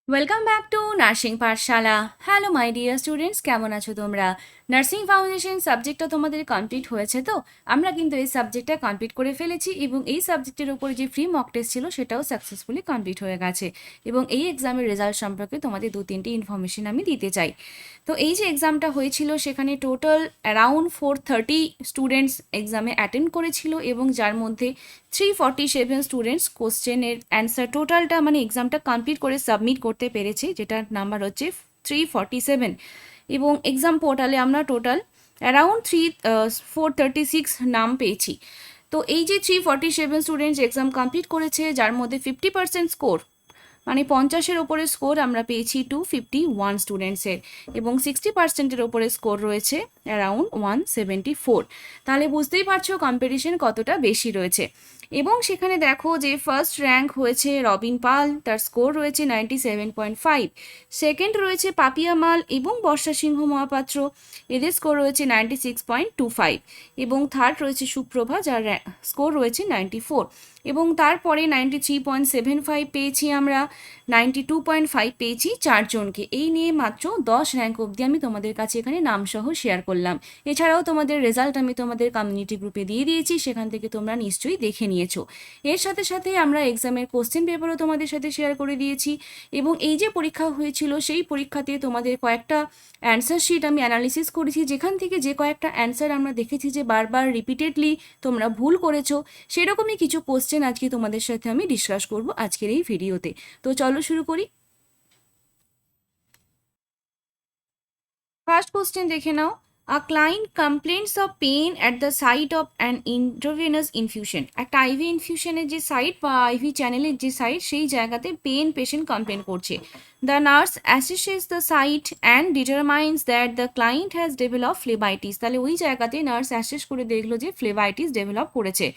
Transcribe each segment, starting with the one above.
Welcome back to nursing Pathsala. Hello my dear students, কেমন আছো তোমরা? নার্সিং ফাউন্ডেশন সাবজেক্টটা তোমাদের কমপ্লিট হয়েছে তো? আমরা কিন্তু এই সাবজেক্টটা কমপ্লিট করে ফেলেছি এবং এই সাবজেক্টের উপরে যে ফ্রি মক টেস্ট ছিল সেটাও সাকসেসফুলি কমপ্লিট হয়ে গেছে। এবং এই এক্সামের রেজাল্ট সম্পর্কে তোমাদের 2-3টি ইনফরমেশন আমি দিতে চাই। তো এই যে এক্সামটা হয়েছিল সেখানে টোটাল অ্যারাউন্ড 430 স্টুডেন্টস এক্সামে অ্যাটেন্ড করেছিল এবং যার মধ্যে 347 স্টুডেন্টস কোশ্চেনের অ্যান্সার টোটালটা মানে এক্সামটা কমপ্লিট করে সাবমিট করতে পেরেছে, যেটার নাম্বার হচ্ছে 347। এবং এক্সাম পোর্টালে আমরা টোটাল অ্যারাউন্ড 436 নাম পেয়েছি। তো এই যে 347 স্টুডেন্টস এক্সাম কমপ্লিট করেছে, যার মধ্যে 50% স্কোর মানে 50-এর ওপরে স্কোর আমরা পেয়েছি 251 স্টুডেন্টসের, এবং 60%-এর ওপরে স্কোর রয়েছে অ্যারাউন্ড 174। তাহলে বুঝতেই পারছো কম্পিটিশন কতটা বেশি রয়েছে। এবং সেখানে দেখো যে ফার্স্ট র্যাঙ্ক হয়েছে রবিন পাল, তার স্কোর রয়েছে 97.5। সেকেন্ড রয়েছে পাপিয়া মাল এবং বর্ষা সিংহ মহাপাত্র, এদের স্কোর রয়েছে 96.25। এবং থার্ড রয়েছে সুপ্রভা, যার স্কোর রয়েছে 94। এবং তারপরে 93.75 পেয়েছি আমরা, 92.5 পেয়েছি চারজনকে। এই নিয়ে মাত্র 10 র্যাঙ্ক অবধি আমি তোমাদের কাছে এখানে নামসহ শেয়ার করলাম। এছাড়াও তোমাদের রেজাল্ট আমি তোমাদের কমিউনিটি গ্রুপে দিয়ে দিয়েছি, সেখান থেকে তোমরা নিশ্চয়ই দেখে নিয়েছো। এর সাথে সাথে আমরা এক্সামের কোশ্চেন পেপারও তোমাদের সাথে শেয়ার করে দিয়েছি। এবং এই যে পরীক্ষা হয়েছিল সেই পরীক্ষাতে তোমাদের কয়েকটা অ্যান্সার শিট আমি অ্যানালিসিস করেছি, যেখান থেকে যে কয়েকটা অ্যান্সার আমরা দেখেছি যে বারবার রিপিটেডলি তোমরা ভুল করেছো, সেরকমই কিছু কোশ্চেন আজকে তোমাদের সাথে আমি ডিসকাস করব আজকের এই ভিডিওতে। তো চলো শুরু করি। ফার্স্ট কোশ্চেন দেখে নাও। A client complaints of pain at the site of an intravenous infusion. একটা আইভি ইনফিউশনের যে সাইট বা আইভি চ্যানেলের যে সাইট, সেই জায়গাতে পেন পেশেন্ট কমপ্লেন করছে। The nurse assesses the site and determines that the client has develop phlebitis. তাহলে ওই জায়গাতে নার্স অ্যাসেস করে দেখলো যে ফ্লেবাইটিস ডেভেলপ করেছে।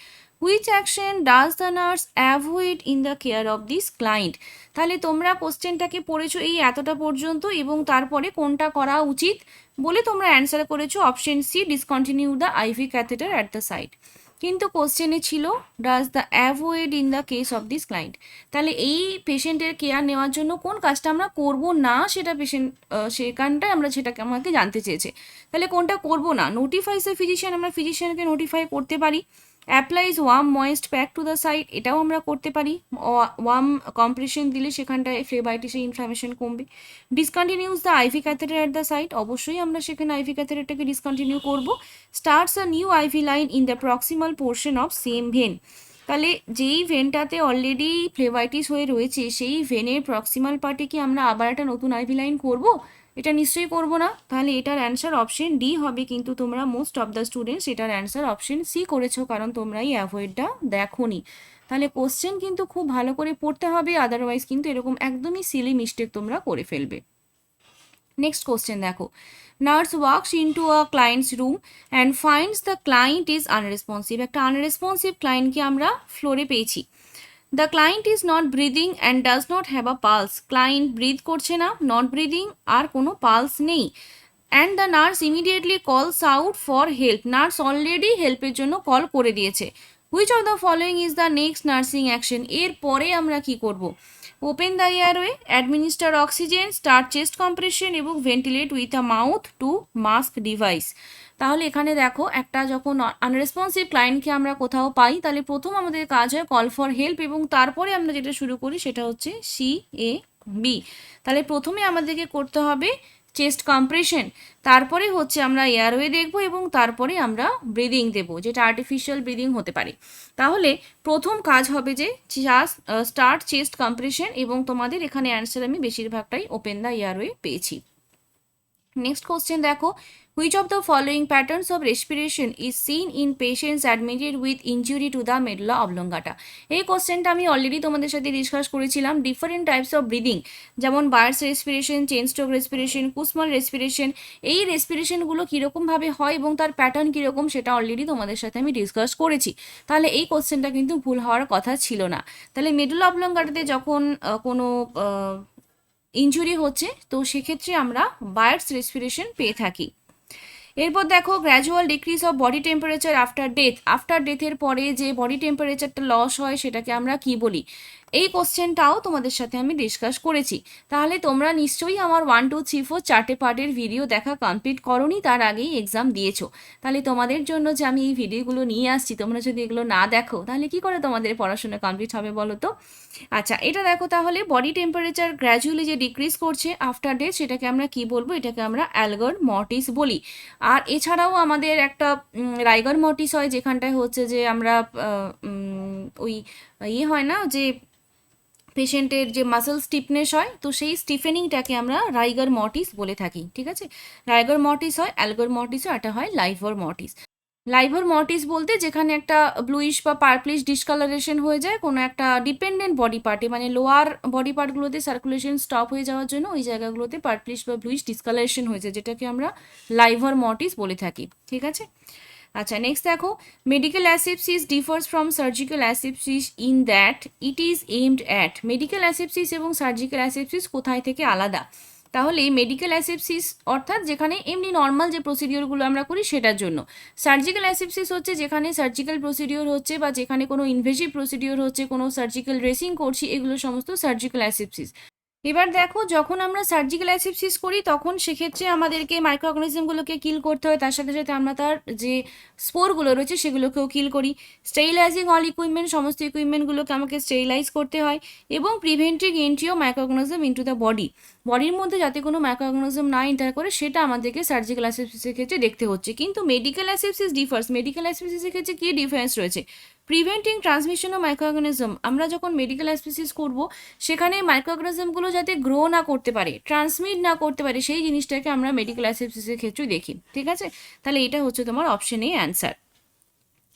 Which action does the nurse avoid in the care of this client. তাহলে তোমরা কোশ্চেনটাকে পড়েছো এই এতটা পর্যন্ত, এবং তারপরে কোনটা করা উচিত বলে তোমরা অ্যান্সার করেছো option C, discontinue the IV catheter at the site. কিন্তু কোশ্চেনে ছিল does the avoid in the case of this client. তাহলে এই পেশেন্টের কেয়ার নেওয়ার জন্য কোন কাজটা আমরা করব না, সেটা পেশেন্ট সেখানটায় আমরা সেটাকে আমাকে জানতে চেয়েছে। তাহলে কোনটা করব না, নোটিফাইস এ ফিজিশিয়ান, আমরা ফিজিশিয়ানকে নোটিফাই করতে পারি। Applies warm moist pack to the site, এটাও আমরা করতে পারি। ওয়ার্ম কম্প্রেশন দিলে সেখানটায় ফ্লেবাইটিসের ইনফ্লামেশন কমবে। Discontinues the IV catheter at the site, অবশ্যই আমরা সেখানে আইভি ক্যাথেটারটাকে ডিসকন্টিনিউ করব। Starts a new IV line in the proximal portion of same vein. তাহলে যেই ভেনটাতে অলরেডি ফ্লেবাইটিস হয়ে রয়েছে সেই ভেনের প্রক্সিমাল পার্টে কি আমরা আবার একটা নতুন আইভি লাইন করব? এটা নিশ্চয়ই করব না। তাহলে এটার অ্যান্সার অপশন ডি হবে, কিন্তু তোমরা মোস্ট অফ দ্য স্টুডেন্টস এটার অ্যান্সার অপশন সি করেছো, কারণ তোমরা এই অ্যাভয়েডটা দেখোনি। তাহলে কোশ্চেন কিন্তু খুব ভালো করে পড়তে হবে, আদারওয়াইজ কিন্তু এরকম একদমই সিলি মিস্টেক তোমরা করে ফেলবে। নেক্সট কোশ্চেন দেখো। Nurse walks into a client's room and finds the client is unresponsive. একটা আনরেসপন্সিভ ক্লায়েন্টকে আমরা ফ্লোরে পেয়েছি। The client is not breathing and does not have a pulse. Client breathe করছে না, নট ব্রিদিং, আর কোনো পালস নেই। And the nurse immediately calls out for help. Nurse already হেল্পের জন্য কল করে দিয়েছে। Which of the following is the next nursing action. এরপরে আমরা কি করব? Open the airway, administer oxygen, start chest compression এবং ventilate with a mouth to mask device. তাহলে এখানে দেখো, একটা যখন আনরেসপন্সিভ ক্লায়েন্টকে আমরা কোথাও পাই, তাহলে প্রথম আমাদের কাজ হয় কল ফর হেল্প, এবং তারপরে আমরা যেটা শুরু করি সেটা হচ্ছে CAB। তাহলে প্রথমে আমাদেরকে করতে হবে চেস্ট কম্প্রেশন, তারপরে হচ্ছে আমরা এয়ারওয়ে দেখব, এবং তারপরে আমরা ব্রিদিং দেব, যেটা আর্টিফিশিয়াল ব্রিদিং হতে পারে। তাহলে প্রথম কাজ হবে যে স্টার্ট চেস্ট কম্প্রেশন, এবং তোমাদের এখানে অ্যান্সার আমি বেশিরভাগটাই ওপেন দ্য এয়ারওয়ে পেয়েছি। নেক্সট কোশ্চেন দেখো। Which of the following patterns of respiration is seen in patients admitted with injury to the medulla oblongata. এই কোশ্চেনটা আমি অলরেডি তোমাদের সাথে ডিসকাস করেছিলাম। ডিফারেন্ট টাইপস অফ ব্রিদিং, যেমন birds respiration, Cheyne Stokes respiration, Kussmaul respiration, এই রেসপিরেশনগুলো কীরকমভাবে হয় এবং তার প্যাটার্ন কীরকম সেটা অলরেডি তোমাদের সাথে আমি ডিসকাস করেছি। তাহলে এই কোশ্চেনটা কিন্তু ভুল হওয়ার কথা ছিল না। তাহলে মেডুলা অবলঙ্গাটাতে যখন কোনো ইনজুরি হচ্ছে, তো সেক্ষেত্রে আমরা বায়ার্স রেসপিরেশন পেয়ে থাকি। এরপর দেখো, gradual decrease of body temperature after death. After ডেথের পরে যে বডি টেম্পারেচারটা লস হয় সেটাকে আমরা কি বলি? এই কোশ্চেনটাও তোমাদের সাথে আমি ডিসকাস করেছি। তাহলে তোমরা নিশ্চয়ই আমার 1 2 3 4 চারটে পার্টের ভিডিও দেখা কমপ্লিট করোনি, তার আগেই এক্সাম দিয়েছো। তাহলে তোমাদের জন্য যে আমি এই ভিডিওগুলো নিয়ে আসছি, তোমরা যদি এগুলো না দেখো তাহলে কি করে তোমাদের পড়াশোনা কমপ্লিট হবে বলো তো? আচ্ছা, এটা দেখো তাহলে বডি টেম্পারেচার গ্র্যাজুয়ালি যে ডিক্রিজ করছে আফটার ডেথ, সেটাকে আমরা কি বলবো? এটাকে আমরা অ্যালগার মর্টিস বলি। আর এছাড়াও আমাদের একটা রাইগার মর্টিস হয়, যেখানটায় হচ্ছে যে আমরা ওই ইয়ে হয় না, যে পেশেন্টের যে মাসেল স্টিফনেস হয়, তো সেই স্টিফেনিংটাকে আমরা রাইগার মর্টিস বলে থাকি। ঠিক আছে, রাইগার মর্টিস হয়, অ্যালগার মর্টিস হয়, এটা হয় লাইভার মর্টিস। লাইভার মর্টিস বলতে যেখানে একটা ব্লুইশ বা পার্পলিশ ডিসকালারেশন হয়ে যায় কোনো একটা ডিপেন্ডেন্ট বডি পার্টে, মানে লোয়ার বডি পার্টগুলোতে সার্কুলেশন স্টপ হয়ে যাওয়ার জন্য ওই জায়গাগুলোতে পার্পলিশ বা ব্লুইশ ডিসকালারেশন হয়েছে, যেটাকে আমরা লাইভার মর্টিস বলে থাকি। ঠিক আছে, আচ্ছা নেক্সট দেখো, medical asepsis differs from surgical asepsis in that it is aimed at. Medical asepsis এবং সার্জিক্যাল অ্যাসেপসিস কোথায় থেকে আলাদা? তাহলে মেডিকেল অ্যাসেপসিস অর্থাৎ যেখানে এমনি নর্মাল যে প্রসিডিওরগুলো আমরা করি সেটার জন্য। সার্জিক্যাল অ্যাসেপসিস হচ্ছে যেখানে সার্জিক্যাল প্রসিডিওর হচ্ছে বা যেখানে কোনো ইনভেসিভ প্রসিডিওর হচ্ছে, কোনো সার্জিক্যাল ড্রেসিং করছি, এগুলো সমস্ত সার্জিক্যাল অ্যাসেপসিস। এবার দেখো, যখন আমরা সার্জিক্যাল অ্যাসেপসিস করি তখন সেক্ষেত্রে আমাদেরকে মাইক্রো অর্গানিজমগুলোকে কিল করতে হয়, তার সাথে সাথে আমরা তার যে স্পোরগুলো রয়েছে সেগুলোকেও কিল করি। স্টেরিলাইজিং অল ইকুইপমেন্ট, সমস্ত ইকুইপমেন্টগুলোকে আমাকে স্টেরিলাইজ করতে হয়, এবং preventing entry of micro organism into the body, বডির মধ্যে যাতে কোনো মাইক্রো অর্গানিজম না এন্টার করে সেটা আমাদেরকে সার্জিক্যাল অ্যাসেপসিসের ক্ষেত্রে দেখতে হচ্ছে। কিন্তু মেডিকেল অ্যাসেপসিস ডিফার্স, মেডিকেল অ্যাসেপসিসের ক্ষেত্রে কী ডিফারেন্স রয়েছে? Preventing transmission of micro organism, আমরা যখন মেডিকেল অ্যাসেপসিস করবো সেখানে মাইক্রো অর্গানিজমগুলো যাতে গ্রো না করতে পারে, ট্রান্সমিট না করতে পারে, সেই জিনিসটাকে আমরা মেডিকেল অ্যাসেপসিসের ক্ষেত্রে দেখি। ঠিক আছে, তাহলে এটা হচ্ছে তোমার option A answer.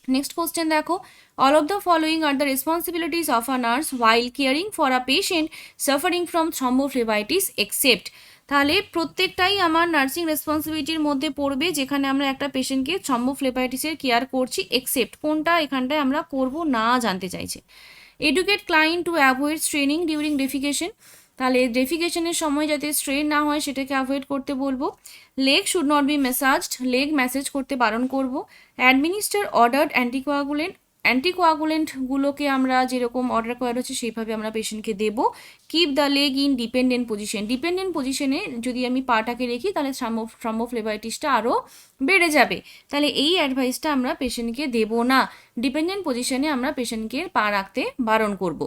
Next question দেখো, all of the following are the responsibilities of a nurse while caring for a patient suffering from thrombophlebitis except. তাহলে প্রত্যেকটাই আমার নার্সিং রেসপন্সিবিলিটির মধ্যে পড়বে যেখানে আমরা একটা পেশেন্টকে থ্রম্বোফ্লেবাইটিসের কেয়ার করছি, এক্সেপ্ট কোনটা এখানটায় আমরা করব না জানতে চাইছে। Educate client to avoid স্ট্রেনিং during defecation, তাহলে ডেফিকেশনের সময় যাতে স্ট্রেন না হয় সেটাকে অ্যাভয়েড করতে বলবো। Leg should not be massaged, leg massage করতে বারণ করব। অ্যাডমিনিস্টার অর্ডার্ড অ্যান্টিকোয়াগুলেন্ট, অ্যান্টিকোয়াগুলেন্টগুলোকে আমরা যেরকম অর্ডার করা হচ্ছে সেইভাবে আমরা পেশেন্টকে দেব। Keep the leg in dependent position, dependent পজিশনে যদি আমি পাটাকে রেখি তাহলে থ্রম্বোফ্লেবাইটিসটা আরও বেড়ে যাবে, তাহলে এই অ্যাডভাইসটা আমরা পেশেন্টকে দেব না। ডিপেন্ডেন্ট পজিশনে আমরা পেশেন্টকে পা রাখতে বারণ করব।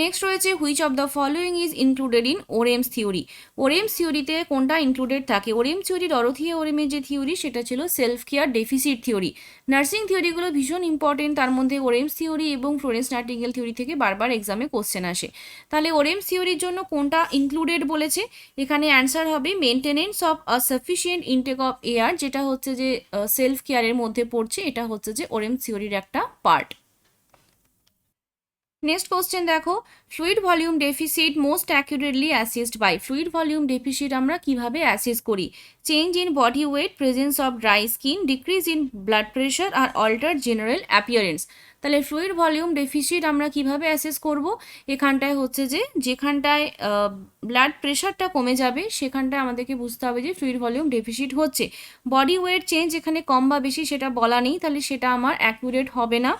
নেক্সট রয়েছে, which of the following is included in Orem's theory. Orem's থিওরিতে কোনটা ইনক্লুডেড থাকে? ওরেমস থিওরি, ডরোথিয়া ওরেমের যে থিওরি সেটা ছিল self care deficit theory. Nursing থিওরিগুলো ভীষণ ইম্পর্টেন্ট, তার মধ্যে ওরেমস থিওরি এবং ফ্লোরেন্স নাইটিঙ্গেল থিওরি থেকে বারবার এক্সামে কোশ্চেন আসে। তাহলে ওরেমস থিওরির জন্য কোনটা ইনক্লুডেড বলেছে? এখানে অ্যান্সার হবে maintenance of a sufficient intake of air, যেটা হচ্ছে যে সেলফ কেয়ারের মধ্যে পড়ছে, এটা হচ্ছে যে ওরেমস থিওরির একটা পার্ট। নেক্সট কোশ্চেন দেখো, fluid volume deficit most accurately assessed by. Fluid volume deficit আমরা কিভাবে অ্যাসেস করি? Change in body weight, presence of dry skin, decrease in blood pressure আর অল্টার জেনারেল অ্যাপিয়ারেন্স। তাহলে ফ্লুইড ভলিউম ডেফিসিট আমরা কিভাবে assess করব? এখানটায় হচ্ছে যে যেখানটায় ব্লাড প্রেশারটা কমে যাবে সেখানটায় আমাদেরকে বুঝতে হবে যে ফ্লুইড ভলিউম ডেফিসিট হচ্ছে। বডি ওয়েট চেঞ্জ এখানে কম বা বেশি সেটা বলা নেই, তাহলে সেটা আমার অ্যাকুরেট হবে না।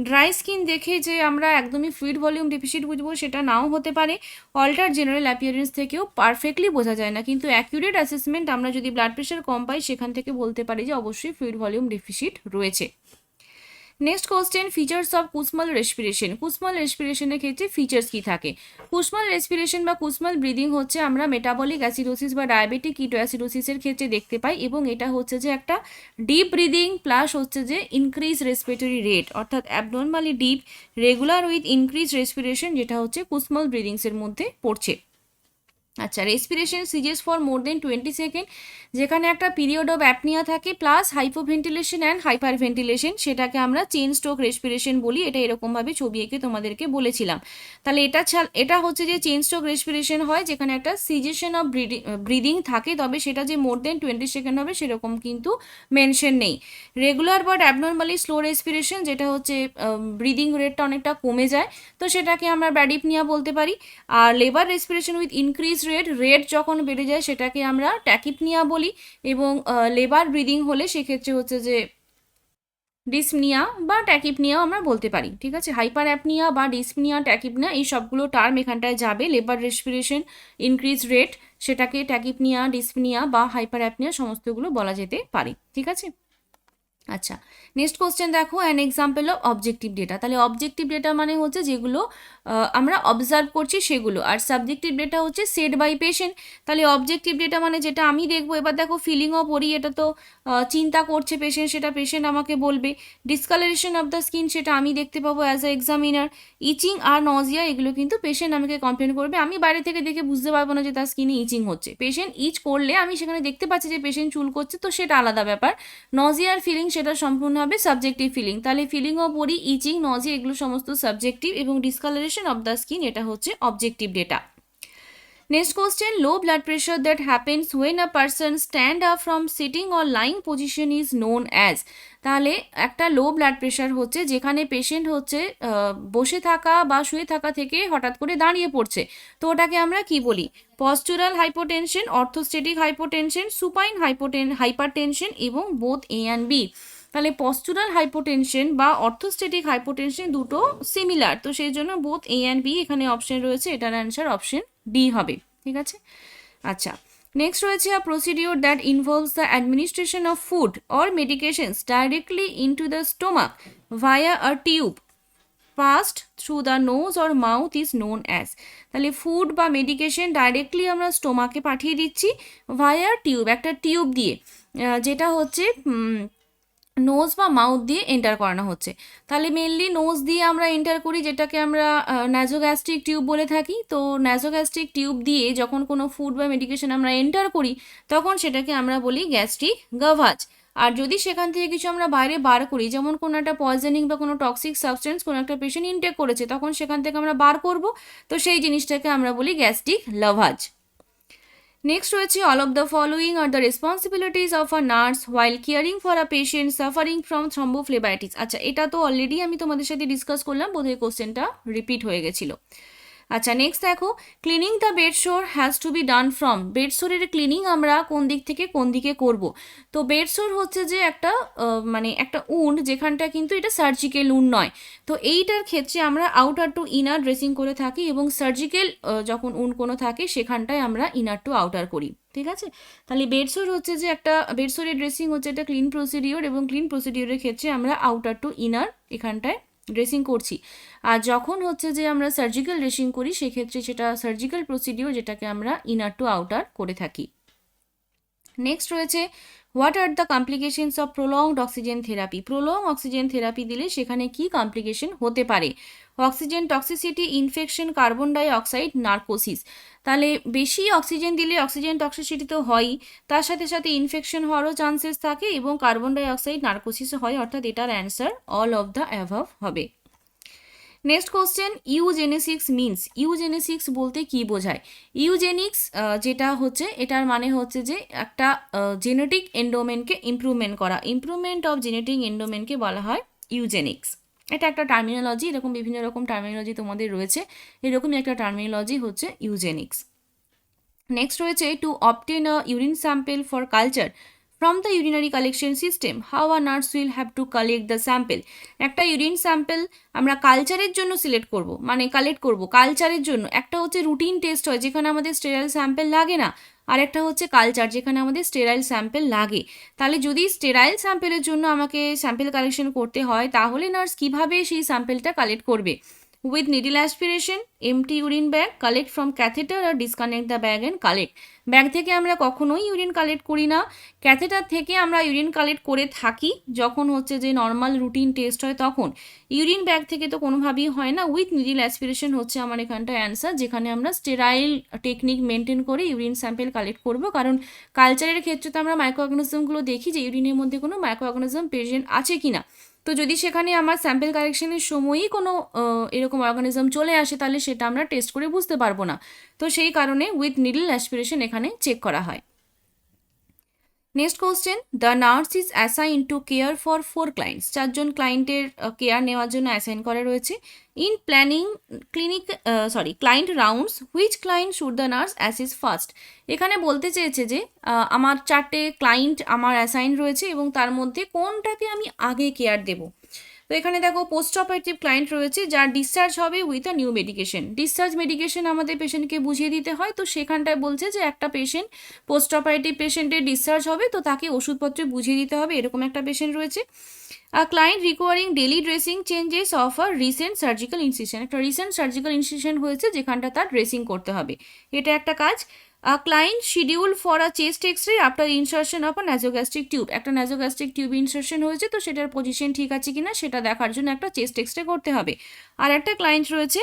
ড্রাই স্কিন দেখে যে আমরা একদমই ফ্লুইড ভলিউম ডেফিসিট বুঝবো সেটা নাও হতে পারে। অল্টার জেনারেল অ্যাপিয়ারেন্স থেকেও পারফেক্টলি বোঝা যায় না, কিন্তু অ্যাকুরেট অ্যাসেসমেন্ট আমরা যদি ব্লাড প্রেশার কম পাই সেখান থেকে বলতে পারি যে অবশ্যই ফ্লুইড ভলিউম ডেফিসিট রয়েছে। Next question, features of Kussmaul respiration. Kussmaul রেসপিরেশনের ক্ষেত্রে ফিচার্স কি থাকে? কুসমাল রেসপিরেশন বা কুসমাল ব্রিদিং হচ্ছে আমরা মেটাবলিক অ্যাসিডোসিস বা ডায়াবেটিক কিটোঅ্যাসিডোসিসের ক্ষেত্রে দেখতে পাই, এবং এটা হচ্ছে যে একটা ডিপ ব্রিদিং প্লাস হচ্ছে যে ইনক্রিজ রেসপিরেটরি রেট, অর্থাৎ abnormally deep regular with increase respiration, যেটা হচ্ছে কুসমাল ব্রিদিংসের মধ্যে পড়ছে। আচ্ছা, respiration ceases for more than 20 second, যেখানে একটা পিরিয়ড অফ অ্যাপনিয়া থাকে plus hypoventilation and hyper ventilation, সেটাকে আমরা চেইন স্ট্রোক রেসপিরেশন বলি। এটা এরকমভাবে ছবি এঁকে তোমাদেরকে বলেছিলাম। তাহলে এটা হচ্ছে যে চেইন স্ট্রোক রেসপিরেশন হয় যেখানে একটা সিজেশন অফ ব্রিদিং থাকে, তবে সেটা যে মোর দেন 20 সেকেন্ড হবে সেরকম কিন্তু মেনশন নেই। Regular but abnormally slow respiration, যেটা হচ্ছে ব্রিদিং রেটটা অনেকটা কমে যায়, তো সেটাকে আমরা ব্র্যাডিপনিয়া বলতে পারি। আর labour respiration with increase rate যখন বেড়ে যায় সেটাকে আমরা ট্যাকিপনিয়া বলি, এবং লেবার ব্রিদিং হলে সেক্ষেত্রে হচ্ছে যে ডিসপনিয়া বা ট্যাকিপনিয়াও আমরা বলতে পারি, ঠিক আছে। হাইপার অ্যাপনিয়া বা ডিসপনিয়া, ট্যাকিপনিয়া এই সবগুলো টার্ম এখানটায় যাবে। লেবার রেসপিরেশন ইনক্রিজ রেট, সেটাকে ট্যাকিপনিয়া, ডিসপনিয়া বা হাইপার অ্যাপনিয়া সমস্তগুলো বলা যেতে পারে, ঠিক আছে। আচ্ছা, নেক্সট কোশ্চেন দেখো, an example of objective data. তাহলে অবজেক্টিভ ডেটা মানে হচ্ছে যেগুলো আমরা অবজার্ভ করছি সেগুলো, আর সাবজেক্টিভ ডেটা হচ্ছে সেড বাই পেশেন্ট। তাহলে অবজেক্টিভ ডেটা মানে যেটা আমি দেখবো। এবার দেখো ফিলিংও পড়ি, এটা তো চিন্তা করছে পেশেন্ট, সেটা পেশেন্ট আমাকে বলবে। ডিসকালারেশন অফ দ্য স্কিন, সেটা আমি দেখতে পাবো অ্যাজ এ এক্সামিনার। ইচিং আর নজিয়া, এগুলো কিন্তু পেশেন্ট আমাকে কমপ্লেন করবে। আমি বাইরে থেকে দেখে বুঝতে পারবো না যে তার স্কিনে ইচিং হচ্ছে। পেশেন্ট ইচ করলে আমি সেখানে দেখতে পাচ্ছি যে পেশেন্ট চুল করছে, তো সেটা আলাদা ব্যাপার। নজিয়ার ফিলিং সেটা সম্পূর্ণ হবে সাবজেক্টিভ ফিলিং। তাহলে ফিলিংও পড়ি, ইচিং, নজিয়া এগুলো সমস্ত সাবজেক্টিভ, এবং ডিসকালারেশন অফ দ্য স্কিন এটা হচ্ছে objective data. Next question, low blood pressure that happens when a person stand up from sitting or lying position is known as। তাহলে একটা লো ব্লাড প্রেশার হচ্ছে যেখানে পেশেন্ট হচ্ছে বসে থাকা বা শুয়ে থাকা থেকে হঠাৎ করে দাঁড়িয়ে পড়ছে, তো ওটাকে আমরা কি বলি? পস্চুরাল হাইপোটেনশন, অর্থোস্টেটিক হাইপোটেনশন, সুপাইন হাইপারটেনশন এবং বোথ এ অ্যান্ড বি। তাহলে পস্চুরাল হাইপোটেনশন বা অর্থোস্টেটিক হাইপোটেনশন দুটো সিমিলার, তো সেই জন্য বোথ এ অ্যান্ড বি এখানে অপশন রয়েছে, এটার অ্যান্সার অপশন ডি হবে, ঠিক আছে। আচ্ছা, নেক্সট রয়েছে a procedure that involves the administration of food or medications directly into the stomach via a tube passed through the nose or mouth is known as. তাহলে food বা medication directly আমরা স্টোমাকে পাঠিয়ে দিচ্ছি ভায়া টিউব, একটা tube দিয়ে, যেটা হচ্ছে নোজ বা মাউথ দিয়ে এন্টার করানো হচ্ছে। তাহলে মেনলি নোজ দিয়ে আমরা এন্টার করি, যেটাকে আমরা ন্যাজোগ্যাস্ট্রিক টিউব বলে থাকি। তো ন্যাজোগ্যাস্ট্রিক টিউব দিয়ে যখন কোনো ফুড বা মেডিকেশন আমরা এন্টার করি, তখন সেটাকে আমরা বলি গ্যাস্ট্রিক গাভাজ। আর যদি সেখান থেকে কিছু আমরা বাইরে বার করি, যেমন কোনো একটা পয়জনিং বা কোনো টক্সিক সাবস্টেন্স কোনো একটা পেশেন্ট ইনটেক করেছে, তখন সেখান থেকে আমরা বার করব, তো সেই জিনিসটাকে আমরা বলি গ্যাস্ট্রিক লাভাজ। নেক্সট রয়েছে, all of the following are the responsibilities of a nurse while caring for a patient suffering from thrombophlebitis. আচ্ছা, এটা তো অলরেডি আমি তোমাদের সাথে ডিসকাস করলাম, বোধহয় কোশ্চেনটা রিপিট হয়ে গেছিলো। আচ্ছা, নেক্সট দেখো, cleaning the bedsore has to be done from. বেডশোরের ক্লিনিং আমরা কোন দিক থেকে কোন দিকে করব? তো বেডশোর হচ্ছে যে একটা মানে একটা উন্ড, যেখানটা কিন্তু এটা সার্জিক্যাল উন্ড নয়। তো এইটার ক্ষেত্রে আমরা আউটার টু ইনার ড্রেসিং করে থাকি, এবং সার্জিক্যাল যখন উন্ড কোনো থাকে সেখানটায় আমরা ইনার টু আউটার করি, ঠিক আছে। তাহলে বেডশোর হচ্ছে যে একটা, বেডশোরের ড্রেসিং হচ্ছে একটা ক্লিন প্রসিডিওর, এবং ক্লিন প্রসিডিওরের ক্ষেত্রে আমরা আউটার টু ইনার এখানটায় ড্রেসিং করছি। আর যখন হচ্ছে যে আমরা সার্জিক্যাল ড্রেসিং করি, সেক্ষেত্রে সেটা সার্জিক্যাল প্রসিডিওর, যেটাকে আমরা ইনার টু আউটার করে থাকি। নেক্সট রয়েছে, what are the complications of prolonged oxygen therapy. Prolong oxygen therapy দিলে সেখানে কি কমপ্লিকেশন হতে পারে? Oxygen toxicity, infection, carbon dioxide, narcosis. তাহলে বেশি অক্সিজেন দিলে অক্সিজেন টক্সিসিটি তো হয়ই, তার সাথে সাথে ইনফেকশন হওয়ারও চান্সেস থাকে, এবং কার্বন ডাই অক্সাইড নার্কোসিসও হয়, অর্থাৎ এটার answer all of the above হবে। Next question, eugenics means. Eugenics বলতে কি বোঝায়? ইউজেনিক্স যেটা হচ্ছে, এটার মানে হচ্ছে যে একটা জেনেটিক এন্ডোমেন্টকে ইমপ্রুভমেন্ট করা, ইমপ্রুভমেন্ট অফ জেনেটিক এন্ডোমেন্টকে বলা হয় ইউজেনিক্স। এটা একটা টার্মিনোলজি, এরকম বিভিন্ন রকম টার্মিনোলজি তোমাদের রয়েছে, এরকমই একটা টার্মিনোলজি হচ্ছে ইউজেনিক্স। নেক্সট রয়েছে, to obtain a urine sample for culture from the urinary collection system how a nurse will have to collect the sample. একটা ইউরিন স্যাম্পল আমরা কালচারের জন্য সিলেক্ট করব, মানে কালেক্ট করব কালচারের জন্য। একটা হচ্ছে রুটিন টেস্ট হয়, যেখানে আমাদের স্টেরাইল স্যাম্পল লাগে না, আর একটা হচ্ছে কালচার, যেখানে আমাদের স্টেরাইল স্যাম্পল লাগে। তাহলে যদি স্টেরাইল স্যাম্পলের জন্য আমাকে স্যাম্পল কালেকশন করতে হয়, তাহলে নার্স কিভাবে সেই স্যাম্পলটা কালেক্ট করবে? With needle aspiration, empty urine bag, collect from catheter or disconnect the bag and collect. Bag থেকে আমরা কখনোই ইউরিন কালেক্ট করি না, ক্যাথেটার থেকে আমরা ইউরিন কালেক্ট করে থাকি যখন হচ্ছে যে নর্মাল রুটিন টেস্ট হয় তখন। ইউরিন ব্যাগ থেকে তো কোনোভাবেই হয় না। উইথ নিডিল অ্যাসপিরেশন হচ্ছে আমার এখানটা অ্যান্সার, যেখানে আমরা স্টেরাইল টেকনিক মেনটেন করে ইউরিন স্যাম্পল কালেক্ট করব, কারণ কালচারের ক্ষেত্রে তো আমরা মাইক্রো অর্গানিজমগুলো দেখি যে ইউরিনের মধ্যে কোনো মাইক্রো অর্গানিজম প্রেজেন্ট আছে কি না। তো যদি সেখানে আমার স্যাম্পল কালেকশনের সময়ই কোনো এরকম অর্গানিজম চলে আসে, তাহলে সেটা আমরা টেস্ট করে বুঝতে পারবো না। তো সেই কারণে উইথ নিডল অ্যাসপিরেশন এখানে চেক করা হয়। Next question, the nurse is assign to care for 4 clients, 4জন ক্লায়েন্টের কেয়ার নেওয়ার জন্য অ্যাসাইন করা রয়েছে। In planning client rounds which client should the nurse assess first. এখানে বলতে চেয়েছে যে আমার 4টে ক্লায়েন্ট আমার অ্যাসাইন রয়েছে এবং তার মধ্যে কোনটাকে আমি আগে কেয়ার দেবো। তো এখানে দেখো পোস্ট অপারেটিভ ক্লায়েন্ট রয়েছে যার ডিসচার্জ হবে with a new medication. Discharge medication আমাদের পেশেন্টকে বুঝিয়ে দিতে হয়, তো সেখানটায় বলছে যে একটা পেশেন্ট পোস্ট অপারেটিভ পেশেন্টের ডিসচার্জ হবে, তো তাকে ওষুধপত্র বুঝিয়ে দিতে হবে, এরকম একটা পেশেন্ট রয়েছে। A client requiring daily dressing changes of a recent surgical incision, একটা রিসেন্ট সার্জিক্যাল ইনসিশন হয়েছে যেখানটা তার ড্রেসিং করতে হবে, এটা একটা কাজ। A client scheduled for a chest x-ray after insertion of a nasogastric tube, একটা nasogastric tube insertion হয়েছে, তো সেটার পজিশন ঠিক আছে কিনা সেটা দেখার জন্য একটা চেস্ট এক্সরে করতে হবে। আর একটা ক্লায়েন্ট রয়েছে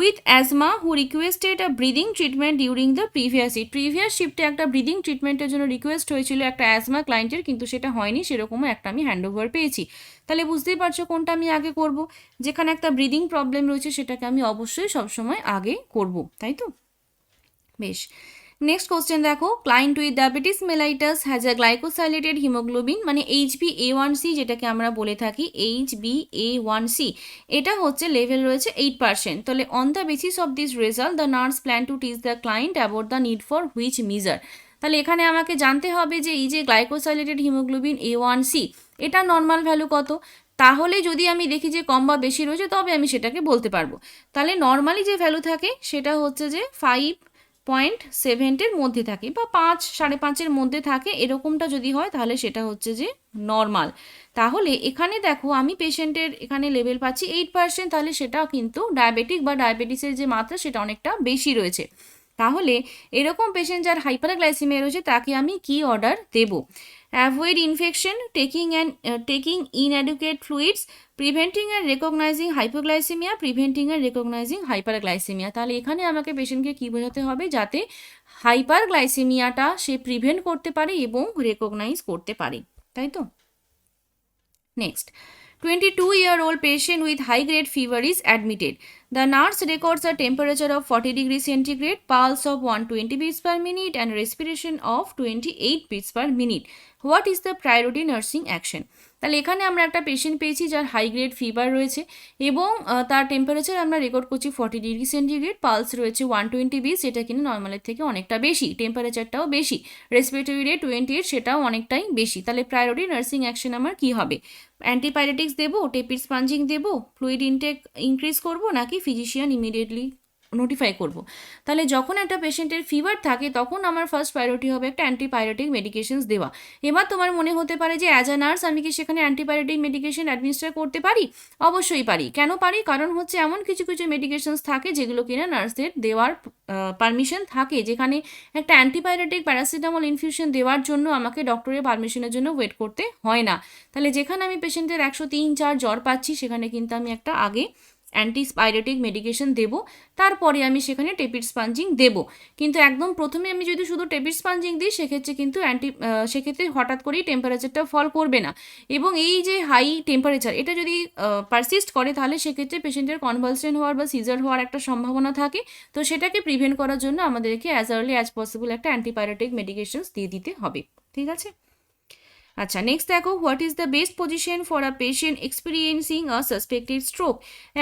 with asthma who requested a breathing treatment during the previous শিফটে একটা ব্রিদিং ট্রিটমেন্টের জন্য রিকোয়েস্ট হয়েছিল একটা অ্যাজমা ক্লায়েন্টের, কিন্তু সেটা হয়নি, সেরকমও একটা আমি হ্যান্ডওভার পেয়েছি। তাহলে বুঝতেই পারছো কোনটা আমি আগে করব, যেখানে একটা ব্রিদিং প্রবলেম রয়েছে সেটাকে আমি অবশ্যই সবসময় আগে করব, তাই তো? বেশ, নেক্সট কোশ্চেন দেখো, client with diabetes mellitus has a glycosylated haemoglobin, মানে HbA1c যেটাকে আমরা বলে থাকি HbA1c, এটা হচ্ছে লেভেল রয়েছে 8%। তাহলে on the basis of this result the nurse plan to teach the client about the need for which measure. তাহলে এখানে আমাকে জানতে হবে যে এই যে গ্লাইকোসাইলেটেড হিমোগ্লোবিন A1c এটা নর্মাল ভ্যালু কত, তাহলে যদি আমি দেখি যে কম বা বেশি রয়েছে তবে আমি সেটাকে বলতে পারবো। তাহলে নর্মালি যে ভ্যালু থাকে সেটা হচ্ছে যে 5.7 মধ্যে থাকে বা 5-5.5 মধ্যে থাকে, এরকমটা যদি হয় তাহলে সেটা হচ্ছে যে নর্মাল। তাহলে এখানে দেখো আমি পেশেন্টের এখানে লেভেল পাচ্ছি 8%, তাহলে সেটা কিন্তু ডায়াবেটিক বা ডায়াবেটিসের যে মাত্রা সেটা অনেকটা বেশি রয়েছে। তাহলে এরকম পেশেন্ট যার হাইপারগ্লাইসেমিয়া রয়েছে তাকে আমি কি অর্ডার দেব? Avoid infection, taking inadequate fluids, preventing and recognising hypoglycaemia, preventing and recognising hyperglycaemia. তাহলে এখানে আমাকে পেশেন্টকে কী বোঝাতে হবে, যাতে হাইপারগ্লাইসেমিয়াটা সে প্রিভেন্ট করতে পারে এবং রেকগনাইজ করতে পারে, তাই তো? Next, 22-year-old patient with high-grade fever is admitted. The nurse records a temperature of 40 degrees centigrade, pulse of 120 beats per minute, and respiration of 28 beats per minute. What is the priority nursing action? তাহলে এখানে আমরা একটা patient পেয়েছি যার high grade fever রয়েছে এবং তার temperature আমরা রেকর্ড করছি 40 ডিগ্রি সেন্টিগ্রেড, পালস রয়েছে 120 বিটস, যেটা কিন্তু নর্মালের থেকে অনেকটা বেশি, টেম্পারেচারটাও বেশি, রেসপিরেটরি রেট 28, সেটাও অনেকটাই বেশি। তাহলে প্রায়োরিটি নার্সিং অ্যাকশন আমার কী হবে? অ্যান্টিপাইরেটিক্স দেবো, টেপিড স্পঞ্জিং দেবো, ফ্লুইড ইনটেক ইনক্রিজ করবো, নাকি ফিজিশিয়ান ইমিডিয়েটলি নোটিফাই করব? তাহলে যখন একটা পেশেন্টের ফিভার থাকে তখন আমার ফার্স্ট প্রায়োরিটি হবে একটা অ্যান্টিপাইরেটিক মেডিকেশনস দেওয়া। এবার তোমার মনে হতে পারে যে অ্যাজ আ নার্স আমি কি সেখানে অ্যান্টিপাইরেটিক মেডিকেশন অ্যাডমিনিস্টার করতে পারি? অবশ্যই পারি। কেন পারি? কারণ হচ্ছে এমন কিছু কিছু মেডিকেশনস থাকে যেগুলো কিনা নার্সদের দেওয়ার পারমিশন থাকে, যেখানে একটা অ্যান্টিপাইরেটিক প্যারাসিটামল ইনফিউশন দেওয়ার জন্য আমাকে ডক্টরের পারমিশনের জন্য ওয়েট করতে হয় না। তাহলে যেখানে আমি পেশেন্টের 103-4 জ্বর পাচ্ছি সেখানে কিন্তু আমি একটা আগে অ্যান্টিপাইরেটিক মেডিকেশন দেবো, তারপরে আমি সেখানে টেপিড স্পঞ্জিং দেবো। কিন্তু একদম প্রথমে আমি যদি শুধু টেপিড স্পঞ্জিং দিই সেক্ষেত্রে কিন্তু সেক্ষেত্রে হঠাৎ করেই টেম্পারেচারটা ফল করবে না, এবং এই যে হাই টেম্পারেচার এটা যদি পারসিস্ট করে তাহলে সেক্ষেত্রে পেশেন্টের কনভালসেন্ট হওয়ার বা সিজার হওয়ার একটা সম্ভাবনা থাকে। তো সেটাকে প্রিভেন্ট করার জন্য আমাদেরকে অ্যাজ আর্লি অ্যাজ পসিবল একটা অ্যান্টিপাইরেটিক মেডিকেশনস দিয়ে দিতে হবে, ঠিক আছে? আচ্ছা, নেক্সট দেখো, what is the best position for a patient experiencing a suspected stroke.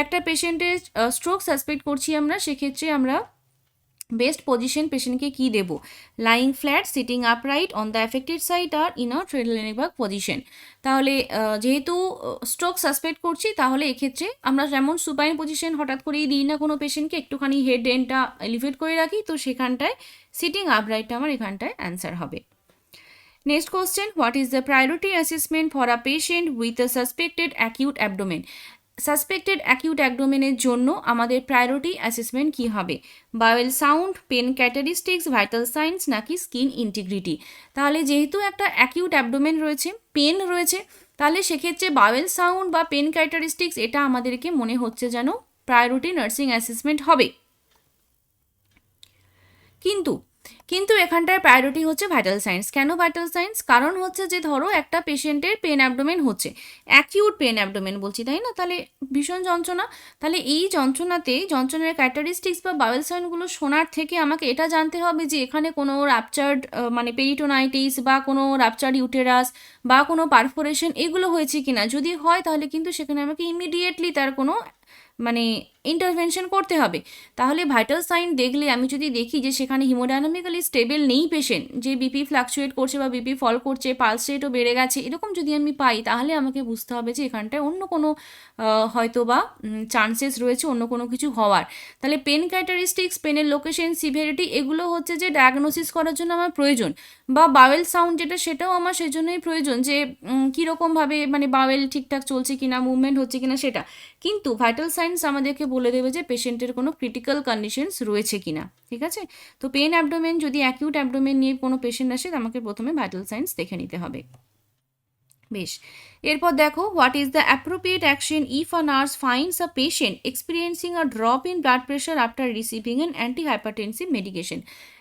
একটা পেশেন্টের স্ট্রোক সাসপেক্ট করছি আমরা, সেক্ষেত্রে আমরা বেস্ট পজিশন পেশেন্টকে কী দেবো? Lying flat, sitting upright, on the affected side, or in a Trendelenburg position. তাহলে যেহেতু স্ট্রোক সাসপেক্ট করছি তাহলে এক্ষেত্রে আমরা যেমন সুপাইন পজিশন হঠাৎ করেই দিই না কোনো পেশেন্টকে, একটুখানি হেড এন্ডটা এলিভেট করে রাখি, তো সেখানটায় সিটিং আপরাইটটা আমার এখানটায় অ্যান্সার হবে। Next question, what is the priority assessment for a patient with a suspected acute abdomen? Suspected acute অ্যাবডোমেনের জন্য আমাদের প্রায়োরিটি অ্যাসেসমেন্ট কী হবে? Bowel sound, pain characteristics, vital signs, নাকি স্কিন ইন্টিগ্রিটি? তাহলে যেহেতু একটা অ্যাকিউট অ্যাবডোমেন রয়েছে, পেন রয়েছে, তাহলে সেক্ষেত্রে বাওয়েল সাউন্ড বা পেন ক্যারেক্টারিস্টিক্স এটা আমাদেরকে মনে হচ্ছে যেন প্রায়োরিটি নার্সিং অ্যাসেসমেন্ট হবে। কিন্তু কিন্তু এখানটায় প্রায়োরিটি হচ্ছে ভাইটাল সাইন্স। কেন ভাইটাল সাইন্স? কারণ হচ্ছে যে ধরো একটা পেশেন্টের পেন অ্যাবডোমেন হচ্ছে, অ্যাকিউট পেন অ্যাবডোমেন বলছি, তাই না? তাহলে ভীষণ যন্ত্রণা, তাহলে এই যন্ত্রণার ক্যারেক্টারিস্টিক্স বা বাওয়েল সাইনগুলো শোনার থেকে আমাকে এটা জানতে হবে যে এখানে কোনো রাপচার্ড মানে পেরিটোনাইটিস বা কোনো রাপচার্ড ইউটেরাস বা কোনো পারফোরেশন এগুলো হয়েছে কিনা। যদি হয় তাহলে কিন্তু সেখানে আমাকে ইমিডিয়েটলি তার কোনো মানে ইন্টারভেনশন করতে হবে। তাহলে ভাইটাল সাইন দেখলে আমি যদি দেখি যে সেখানে হিমোডাইনামিক্যালি স্টেবল নেই পেশেন্ট, যে বিপি ফ্লাকচুয়েট করছে বা বিপি ফল করছে, পালস রেটও বেড়ে গেছে, এরকম যদি আমি পাই তাহলে আমাকে বুঝতে হবে যে এখানটায় অন্য কোনো হয়তো বা চান্সেস রয়েছে অন্য কোনো কিছু হওয়ার। তাহলে পেন ক্যারেক্টারিস্টিক্স, পেনের লোকেশন, সিভিয়ারিটি এগুলো হচ্ছে যে ডায়াগনোসিস করার জন্য আমার প্রয়োজন। বা বাওয়েল সাউন্ড যেটা, সেটাও আমার সেজন্যই প্রয়োজন যে কীরকমভাবে মানে বাওয়েল ঠিকঠাক চলছে কিনা, মুভমেন্ট হচ্ছে কিনা সেটা। কিন্তু ভাইটাল সাইন্স আমাদেরকে বলে দেবে যে পেশেন্টের কোনো ক্রিটিক্যাল কন্ডিশনস রয়েছে কিনা। ঠিক আছে? তো পেন অ্যাবডোমেন যদি অ্যাকিউট অ্যাবডোমেন নিয়ে কোনো পেশেন্ট আসে, আমাকে প্রথমে ভাইটাল সাইন্স দেখে নিতে হবে। বেশ, এরপর দেখো, what is the appropriate action if a nurse finds a patient experiencing a drop in blood pressure after receiving an anti hypertensive medication.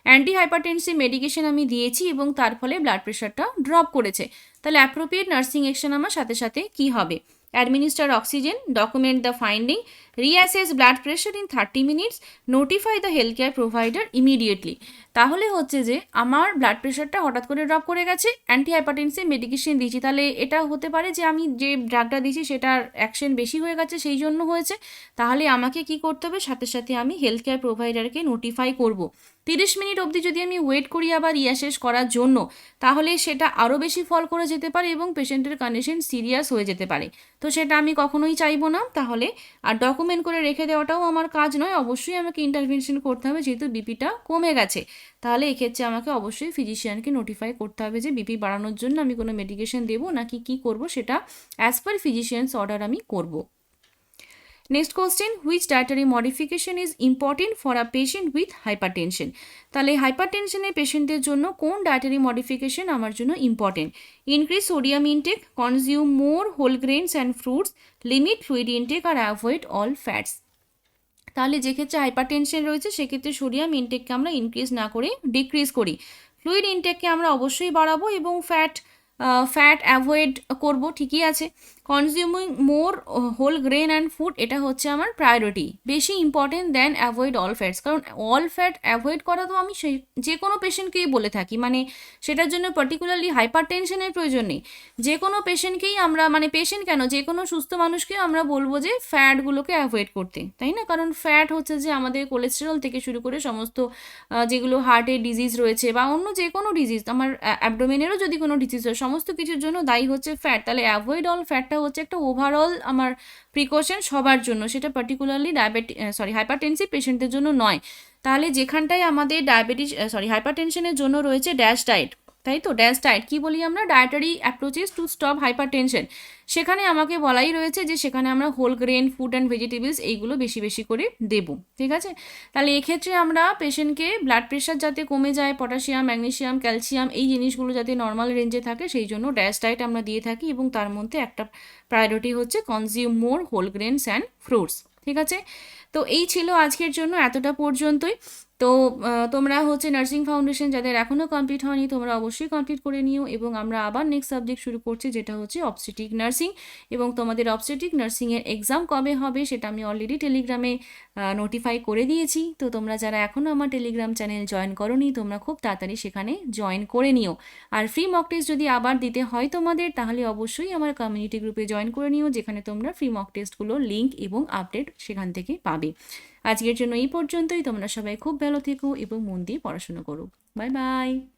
Anti hypertensive medication আমি দিয়েছি এবং তার ফলে ব্লাড প্রেশারটা ড্রপ করেছে। তাহলে অ্যাপ্রোপ্রিয়েট নার্সিং অ্যাকশন আমার সাথে সাথে কী হবে? Administer oxygen, document the finding, reassess blood pressure in 30 minutes, notify the healthcare provider immediately. তাহলে হচ্ছে যে আমার ব্লাড প্রেশারটা হঠাৎ করে ড্রপ করে গেছে, অ্যান্টি হাইপারটেনসিভ মেডিকেশন দিয়েছি, তাহলে এটা হতে পারে যে আমি যে ড্রাগটা দিয়েছি সেটার অ্যাকশন বেশি হয়ে গেছে, সেই জন্য হয়েছে। তাহলে আমাকে কি করতে হবে? সাথে সাথে আমি হেলথ কেয়ার প্রোভাইডারকে নোটিফাই করব। 30 মিনিট অবধি যদি আমি ওয়েট করি আবার রিঅ্যাসেস করার জন্য, তাহলে সেটা আরও বেশি ফল করে যেতে পারে এবং পেশেন্টের কন্ডিশন সিরিয়াস হয়ে যেতে পারে। তো সেটা আমি কখনোই চাইবো না। তাহলে আর ডকুমেন্ট করে রেখে দেওয়াটাও আমার কাজ নয়, অবশ্যই আমাকে ইন্টারভেনশন করতে হবে যেহেতু বিপিটা কমে গেছে। তাহলে এক্ষেত্রে আমাকে অবশ্যই ফিজিশিয়ানকে নোটিফাই করতে হবে যে বিপি বাড়ানোর জন্য আমি কোনো মেডিকেশন দেবো নাকি কী করবো, সেটা অ্যাজ পার ফিজিশিয়ানস অর্ডার আমি করব। Next question, which dietary modification is important for a patient with hypertension. তাহলে হাইপারটেনশনের পেশেন্টের জন্য কোন ডায়েটারি মডিফিকেশন আমার জন্য important? Increase sodium intake, consume more whole grains and fruits, limit fluid intake আর অ্যাভয়েড অল ফ্যাটস। তাহলে যে ক্ষেত্রে হাইপারটেনশন রয়েছে সেক্ষেত্রে সোডিয়াম ইনটেককে আমরা ইনক্রিজ না করে ডিক্রিজ করি, ফ্লুইড ইনটেককে আমরা অবশ্যই বাড়াবো এবং ফ্যাট অ্যাভয়েড করব, ঠিকই আছে। Consuming more whole grain and food, এটা হচ্ছে আমার প্রায়োরিটি, বেশি important than avoid all fats. কারণ অল ফ্যাট অ্যাভয়েড করা তো আমি সেই যে কোনো পেশেন্টকেই বলে থাকি, মানে সেটার জন্য পার্টিকুলারলি হাইপার টেনশনের প্রয়োজন নেই। যে কোনো পেশেন্টকেই আমরা, মানে পেশেন্ট কেন, যে কোনো সুস্থ মানুষকেও আমরা বলবো যে ফ্যাটগুলোকে অ্যাভয়েড করতে, তাই না? কারণ ফ্যাট হচ্ছে যে আমাদের কোলেস্টেরল থেকে শুরু করে সমস্ত যেগুলো হার্টের ডিজিজ রয়েছে বা অন্য যে কোনো ডিজিজ, আমার অ্যাবডোমেনেরও যদি কোনো ডিজিজ হয়, সমস্ত কিছুর জন্য দায়ী হচ্ছে ফ্যাট। তাহলে অ্যাভয়েড অল ফ্যাটটা হচ্ছে একটা ওভারঅল আমার প্রিকশন সবার জন্য, সেটা পার্টিকুলারলি হাইপারটেনসিভ পেশেন্টের জন্য নয়। তাহলে যেখানটায় আমাদের হাইপারটেনশনের জন্য রয়েছে ড্যাশ ডায়েট, তাই তো? ড্যাশ ডায়েট কী বলি আমরা? Dietary approaches to stop hypertension. সেখানে আমাকে বলাই রয়েছে যে সেখানে আমরা whole grain food and vegetables এইগুলো বেশি বেশি করে দেবো, ঠিক আছে? তাহলে এক্ষেত্রে আমরা পেশেন্টকে ব্লাড প্রেশার যাতে কমে যায়, পটাশিয়াম, ম্যাগনেশিয়াম, ক্যালসিয়াম এই জিনিসগুলো যাতে নর্মাল রেঞ্জে থাকে সেই জন্য ড্যাশ ডায়েট আমরা দিয়ে থাকি এবং তার মধ্যে একটা প্রায়োরিটি হচ্ছে consume more whole grains and fruits, ঠিক আছে? তো এই ছিল আজকের জন্য, এতটা পর্যন্তই। তো তোমরা হচ্ছে নার্সিং ফাউন্ডেশন যাদের এখনও কমপ্লিট হয়নি তোমরা অবশ্যই কমপ্লিট করে নিও এবং আমরা আবার নেক্সট সাবজেক্ট শুরু করছি যেটা হচ্ছে অবস্টেট্রিক নার্সিং। এবং তোমাদের অবস্টেট্রিক নার্সিংয়ের এক্সাম কবে হবে সেটা আমি অলরেডি টেলিগ্রামে নোটিফাই করে দিয়েছি। তো তোমরা যারা এখনও আমার টেলিগ্রাম চ্যানেল জয়েন করোনি তোমরা খুব তাড়াতাড়ি সেখানে জয়েন করে নিও। আর ফ্রি মক টেস্ট যদি আবার দিতে হয় তোমাদের তাহলে অবশ্যই আমার কমিউনিটি গ্রুপে জয়েন করে নিও, যেখানে তোমরা ফ্রি মক টেস্টগুলোর লিঙ্ক এবং আপডেট সেখান থেকে পাবে। আজকের জন্য এই পর্যন্তই। তোমরা সবাই খুব ভালো থেকো এবং মন দিয়ে পড়াশোনা করো। Bye bye.